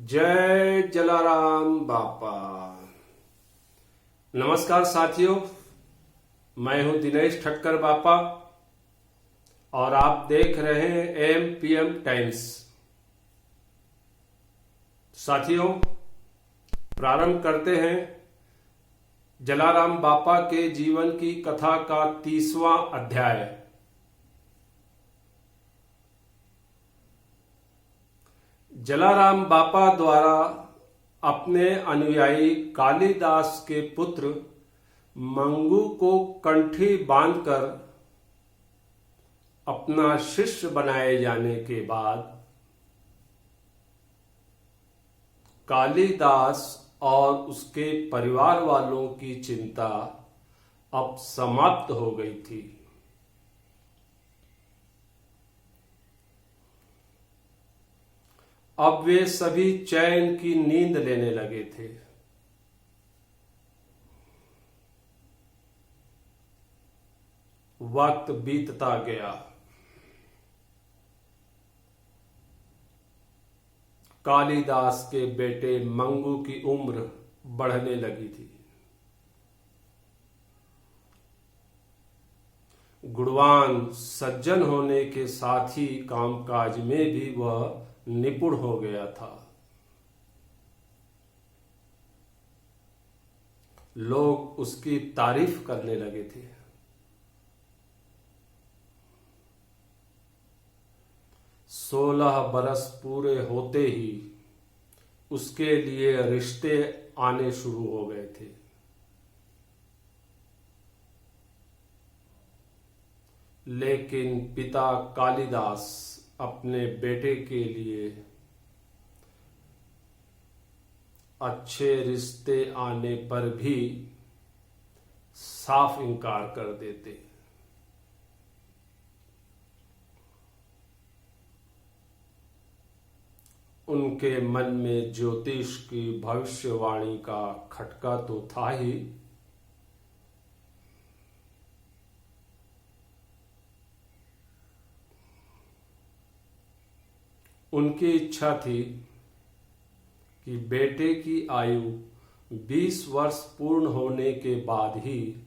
जय जलाराम बापा। नमस्कार साथियों, मैं हूं दिनेश ठक्कर बापा और आप देख रहे हैं एमपीएम टाइम्स। साथियों, प्रारंभ करते हैं जलाराम बापा के जीवन की कथा का 30वां अध्याय। जलाराम बापा द्वारा अपने अनुयायी कालिदास के पुत्र मंगू को कंठी बांधकर अपना शिष्य बनाए जाने के बाद कालिदास और उसके परिवार वालों की चिंता अब समाप्त हो गई थी। अब वे सभी चैन की नींद लेने लगे थे। वक्त बीतता गया। कालिदास के बेटे मंगू की उम्र बढ़ने लगी थी। गुणवान सज्जन होने के साथ ही कामकाज में भी वह निपुण हो गया था। लोग उसकी तारीफ करने लगे थे। सोलह बरस पूरे होते ही उसके लिए रिश्ते आने शुरू हो गए थे। लेकिन पिता कालिदास अपने बेटे के लिए अच्छे रिश्ते आने पर भी साफ इनकार कर देते। उनके मन में ज्योतिष की भविष्यवाणी का खटका तो था ही, उनकी इच्छा थी कि बेटे की आयु 20 वर्ष पूर्ण होने के बाद ही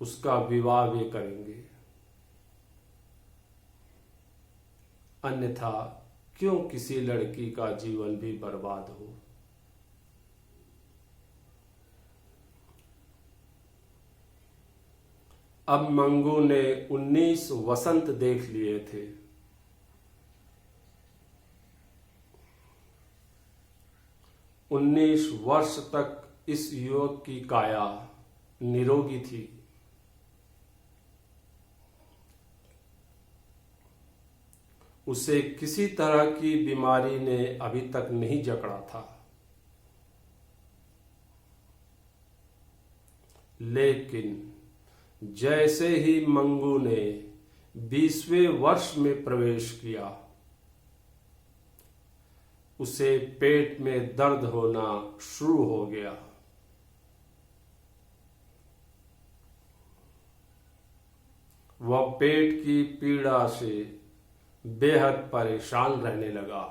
उसका विवाह वे करेंगे, अन्यथा क्यों किसी लड़की का जीवन भी बर्बाद हो। अब मंगू ने 19 वसंत देख लिए थे। 19 वर्ष तक इस युवक की काया निरोगी थी। उसे किसी तरह की बीमारी ने अभी तक नहीं जकड़ा था। लेकिन जैसे ही मंगू ने 20वें वर्ष में प्रवेश किया, उसे पेट में दर्द होना शुरू हो गया। वह पेट की पीड़ा से बेहद परेशान रहने लगा।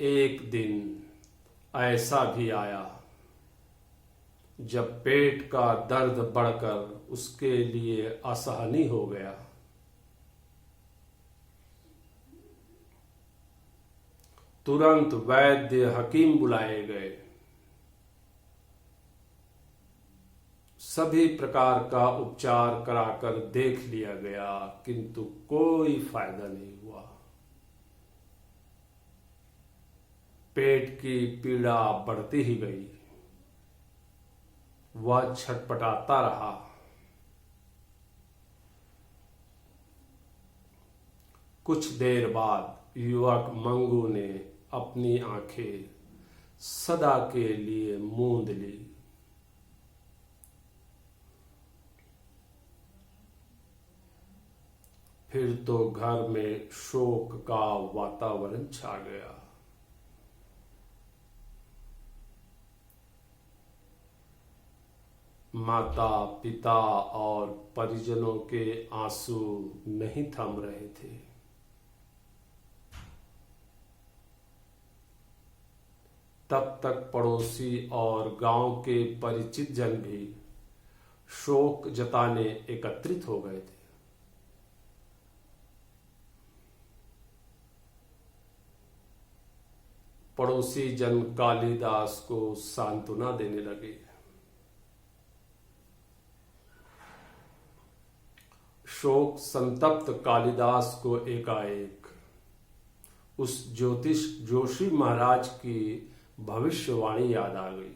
एक दिन ऐसा भी आया जब पेट का दर्द बढ़कर उसके लिए असहनीय हो गया। तुरंत वैद्य हकीम बुलाए गए। सभी प्रकार का उपचार कराकर देख लिया गया, किंतु कोई फायदा नहीं हुआ। पेट की पीड़ा बढ़ती ही गई। वह छटपटाता रहा। कुछ देर बाद युवक मंगू ने अपनी आंखें सदा के लिए मूंद ली। फिर तो घर में शोक का वातावरण छा गया। माता पिता और परिजनों के आंसू नहीं थम रहे थे। तब तक पड़ोसी और गांव के परिचित जन भी शोक जताने एकत्रित हो गए थे। पड़ोसी जन कालिदास को सांत्वना देने लगे। शोक संतप्त कालिदास को एकाएक उस ज्योतिष जोशी महाराज की भविष्यवाणी याद आ गई।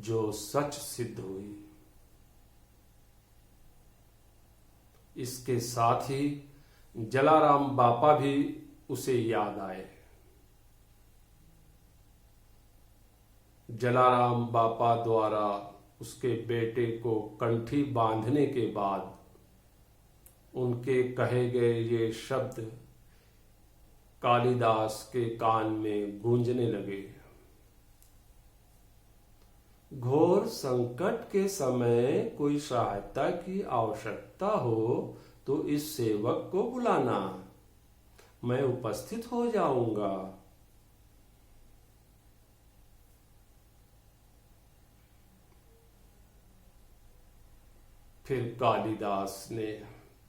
जो सच सिद्ध हुई। इसके साथ ही जलाराम बापा भी उसे याद आए। जलाराम बापा द्वारा उसके बेटे को कंठी बांधने के बाद उनके कहे गए ये शब्द कालिदास के कान में गूंजने लगे। घोर संकट के समय कोई सहायता की आवश्यकता हो तो इस सेवक को बुलाना, मैं उपस्थित हो जाऊंगा। फिर कालिदास ने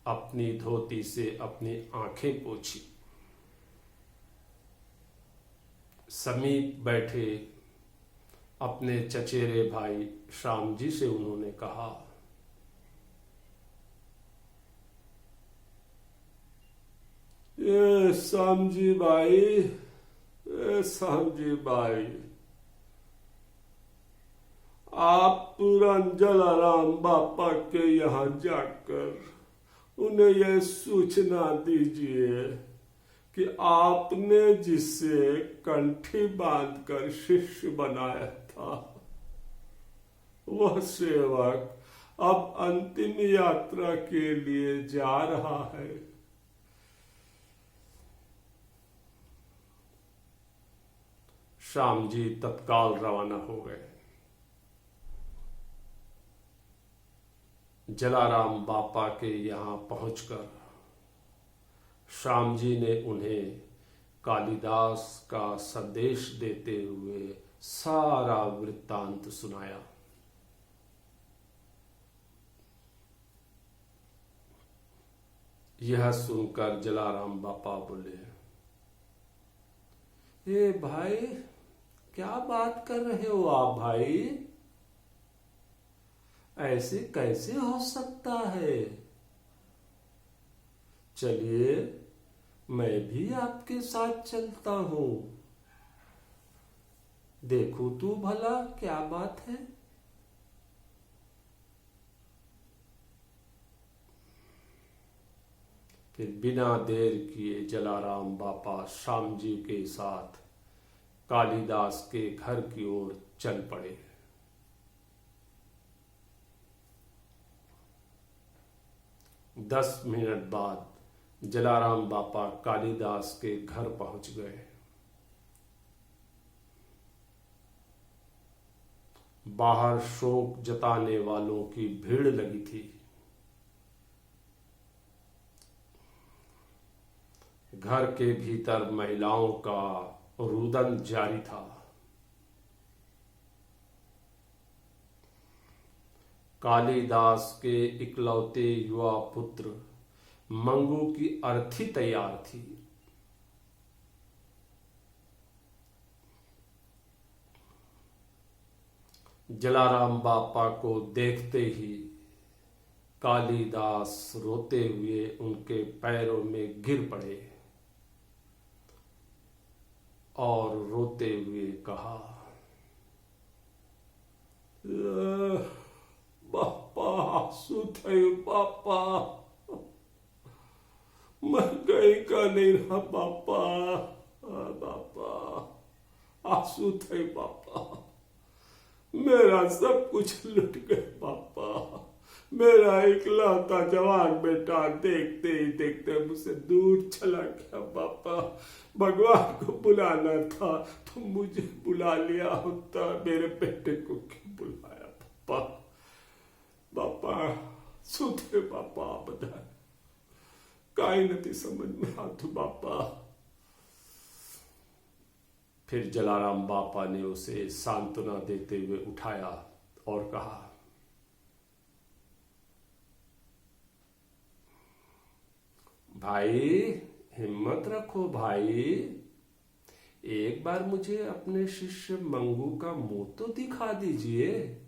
अपनी धोती से अपनी आंखें पोंछी। समीप बैठे अपने चचेरे भाई श्याम जी से उन्होंने कहा, ये श्याम जी भाई, श्याम जी भाई, आप तुरंत जलाराम बापा के यहाँ जाकर उन्हें यह सूचना दीजिए कि आपने जिसे कंठी बांधकर शिष्य बनाया था वह सेवक अब अंतिम यात्रा के लिए जा रहा है। श्याम जी तत्काल रवाना हो गए। जलाराम बापा के यहाँ पहुंचकर श्याम जी ने उन्हें कालिदास का संदेश देते हुए सारा वृत्तांत सुनाया। यह सुनकर जलाराम बापा बोले, ये भाई क्या बात कर रहे हो आप भाई, ऐसे कैसे हो सकता है? चलिए मैं भी आपके साथ चलता हूं, देखूं तू भला क्या बात है। फिर बिना देर किए जलाराम बापा श्याम जी के साथ कालिदास के घर की ओर चल पड़े। दस मिनट बाद जलाराम बापा कालिदास के घर पहुंच गए। बाहर शोक जताने वालों की भीड़ लगी थी। घर के भीतर महिलाओं का रुदन जारी था। कालिदास के इकलौते युवा पुत्र मंगू की अर्थी तैयार थी। जलाराम बापा को देखते ही कालिदास रोते हुए उनके पैरों में गिर पड़े और रोते हुए कहा, बापा सुथई बापा, मैं कहीं का नहीं रहा बापा, बापा आंसू थे बापा, मेरा सब कुछ लुट गए बापा, मेरा इकलौता जवान बेटा देखते ही देखते मुझसे दूर चला गया बापा, भगवान को बुलाना था तो मुझे बुला लिया होता, मेरे बेटे को क्यों बुलाया पापा, बापा सुधे बापा, बताए काई नहीं समझ में आती बापा। फिर जलाराम बापा ने उसे सांत्वना देते हुए उठाया और कहा, भाई हिम्मत रखो भाई, एक बार मुझे अपने शिष्य मंगू का मुंह तो दिखा दीजिए।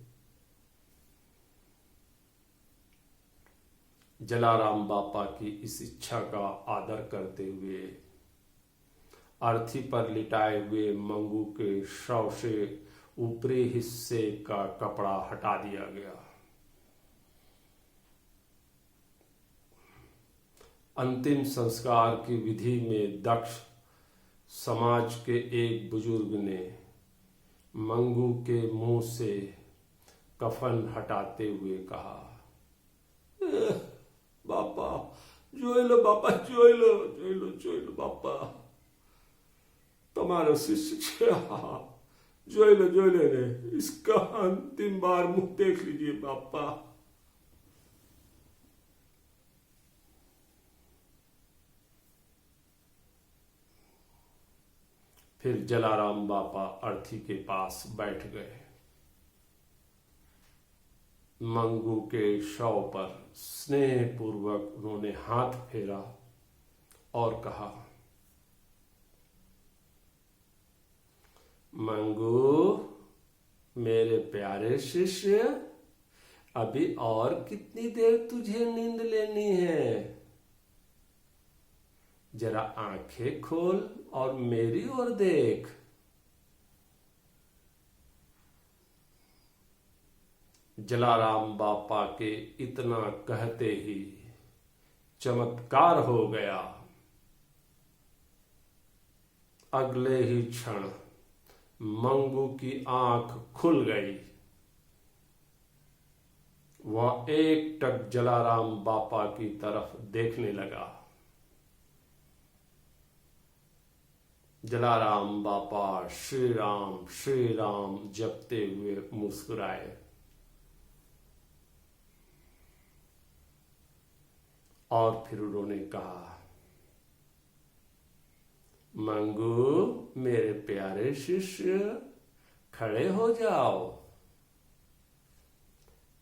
जलाराम बापा की इस इच्छा का आदर करते हुए अर्थी पर लिटाए हुए मंगू के शव से ऊपरी हिस्से का कपड़ा हटा दिया गया। अंतिम संस्कार की विधि में दक्ष समाज के एक बुजुर्ग ने मंगू के मुंह से कफन हटाते हुए कहा, बापा जोई लो बापा, जोई लो बापा, तुम्हारा शिष्य जोई लो रे, इसका अंतिम बार मुंह देख लीजिए बापा। फिर जलाराम बापा अर्थी के पास बैठ गए। मंगू के शव पर स्नेहपूर्वक उन्होंने हाथ फेरा और कहा, मंगू मेरे प्यारे शिष्य, अभी और कितनी देर तुझे नींद लेनी है? जरा आंखें खोल और मेरी ओर देख। जलाराम बापा के इतना कहते ही चमत्कार हो गया। अगले ही क्षण मंगू की आंख खुल गई। वह एकटक जलाराम बापा की तरफ देखने लगा। जलाराम बापा श्री राम जपते हुए मुस्कुराए और फिर उन्होंने कहा, मंगू मेरे प्यारे शिष्य, खड़े हो जाओ।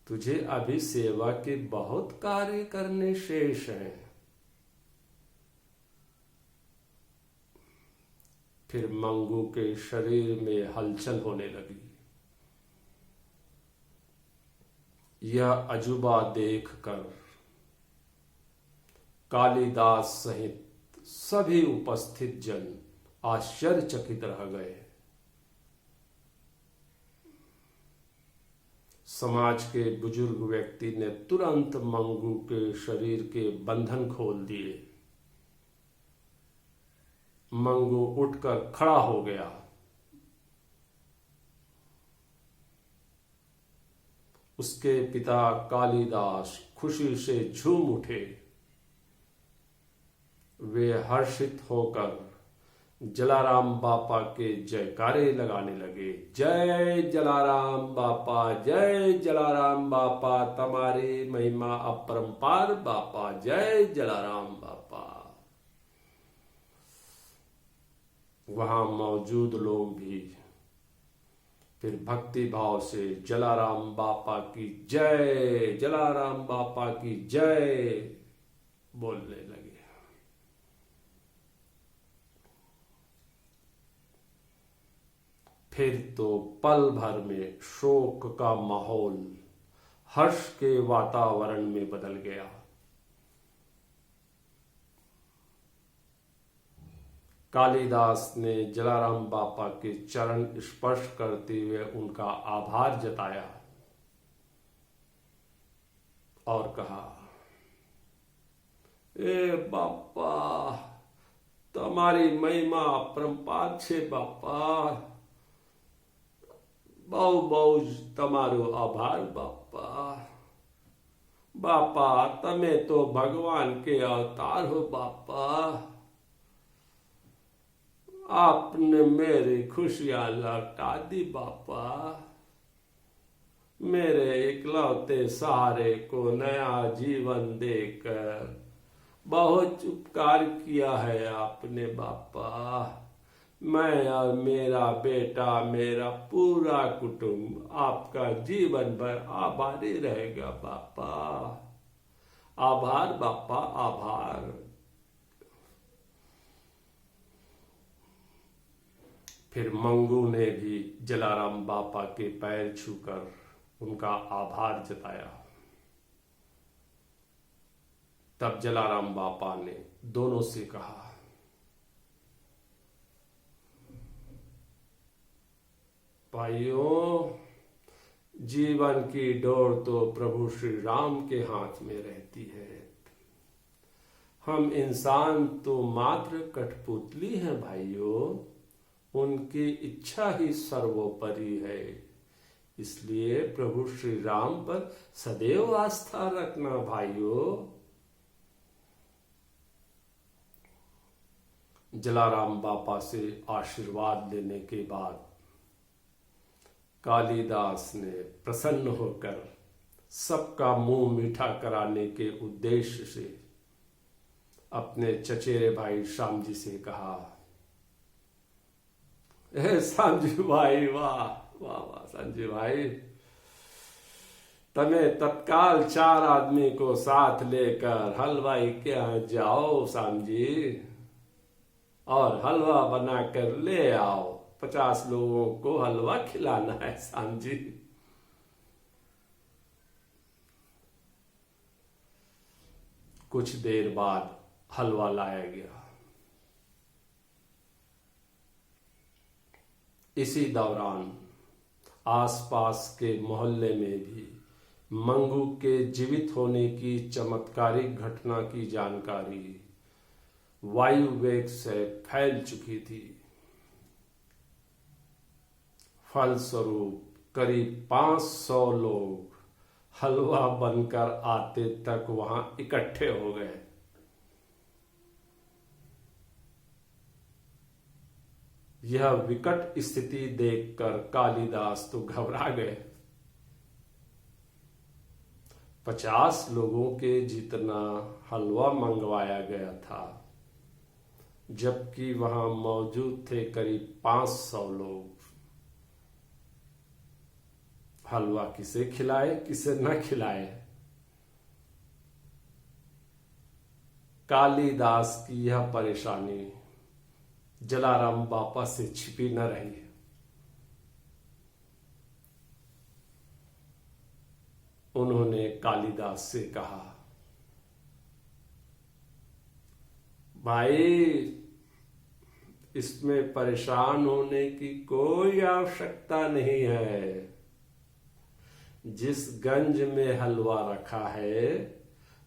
तुझे अभी सेवा के बहुत कार्य करने शेष हैं। फिर मंगू के शरीर में हलचल होने लगी। यह अजूबा देखकर कालिदास सहित सभी उपस्थित जन आश्चर्यचकित रह गए। समाज के बुजुर्ग व्यक्ति ने तुरंत मंगू के शरीर के बंधन खोल दिए। मंगू उठकर खड़ा हो गया। उसके पिता कालिदास खुशी से झूम उठे। वे हर्षित होकर जलाराम बापा के जयकारे लगाने लगे। जय जलाराम बापा, जय जलाराम बापा, तुम्हारी महिमा अपरंपार बापा, जय जलाराम बापा। वहां मौजूद लोग भी फिर भक्ति भाव से जलाराम बापा की जय, जलाराम बापा की जय बोलने लगे। फिर तो पल भर में शोक का माहौल हर्ष के वातावरण में बदल गया। कालिदास ने जलाराम बापा के चरण स्पर्श करते हुए उनका आभार जताया और कहा, ए बापा, तुम्हारी महिमा अपरंपार छे बापा, बहु बहु तमारो आभार बापा। बापा तमे तो भगवान के अवतार हो बापा। आपने मेरी खुशियां लौटा दी बापा। मेरे इकलौते सहारे को नया जीवन देकर बहुत उपकार किया है आपने बापा। मैं और मेरा बेटा, मेरा पूरा कुटुंब आपका जीवन भर आभारी रहेगा बापा। आभार बापा, आभार। फिर मंगू ने भी जलाराम बापा के पैर छूकर उनका आभार जताया। तब जलाराम बापा ने दोनों से कहा, भाइयों, जीवन की डोर तो प्रभु श्री राम के हाथ में रहती है। हम इंसान तो मात्र कठपुतली हैं भाइयों, उनकी इच्छा ही सर्वोपरि है। इसलिए प्रभु श्री राम पर सदैव आस्था रखना भाइयों। जलाराम बापा से आशीर्वाद लेने के बाद कालिदास ने प्रसन्न होकर सबका मुंह मीठा कराने के उद्देश्य से अपने चचेरे भाई श्याम जी से कहा, श्यामजी भाई, वाह वाह वाह श्यामजी भाई, तमें तत्काल 4 आदमी को साथ लेकर हलवाई के यहाँ जाओ श्याम जी, और हलवा बनाकर ले आओ। 50 लोगों को हलवा खिलाना है श्याम जी। कुछ देर बाद हलवा लाया गया। इसी दौरान आसपास के मोहल्ले में भी मंगू के जीवित होने की चमत्कारिक घटना की जानकारी वायु वेग से फैल चुकी थी। फलस्वरूप करीब 500 लोग हलवा बनकर आते तक वहां इकट्ठे हो गए। यह विकट स्थिति देखकर कालिदास तो घबरा गए। 50 लोगों के जितना हलवा मंगवाया गया था, जबकि वहां मौजूद थे करीब 500 लोग। हलवा किसे खिलाए, किसे न खिलाए। कालिदास की यह परेशानी जलाराम बापा से छिपी न रही। उन्होंने कालिदास से कहा, भाई, इसमें परेशान होने की कोई आवश्यकता नहीं है। जिस गंज में हलवा रखा है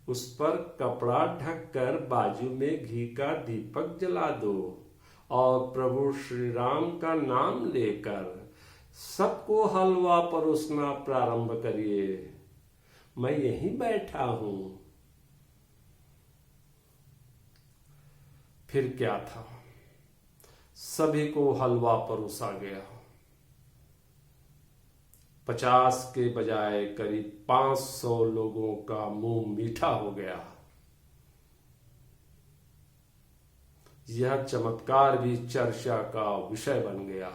उस पर कपड़ा ढककर बाजू में घी का दीपक जला दो और प्रभु श्री राम का नाम लेकर सबको हलवा परोसना प्रारंभ करिए। मैं यहीं बैठा हूं। फिर क्या था, सभी को हलवा परोसा गया। 50 के बजाय करीब 500 लोगों का मुंह मीठा हो गया। यह चमत्कार भी चर्चा का विषय बन गया।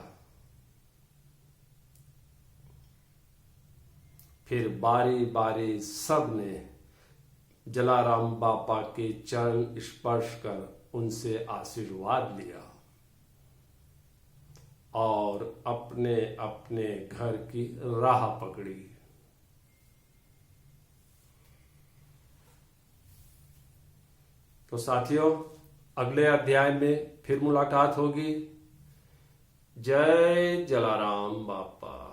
फिर बारी बारी सब ने जलाराम बापा के चरण स्पर्श कर उनसे आशीर्वाद लिया और अपने अपने घर की राह पकड़ी। तो साथियों, अगले अध्याय में फिर मुलाकात होगी। जय जलाराम बापा।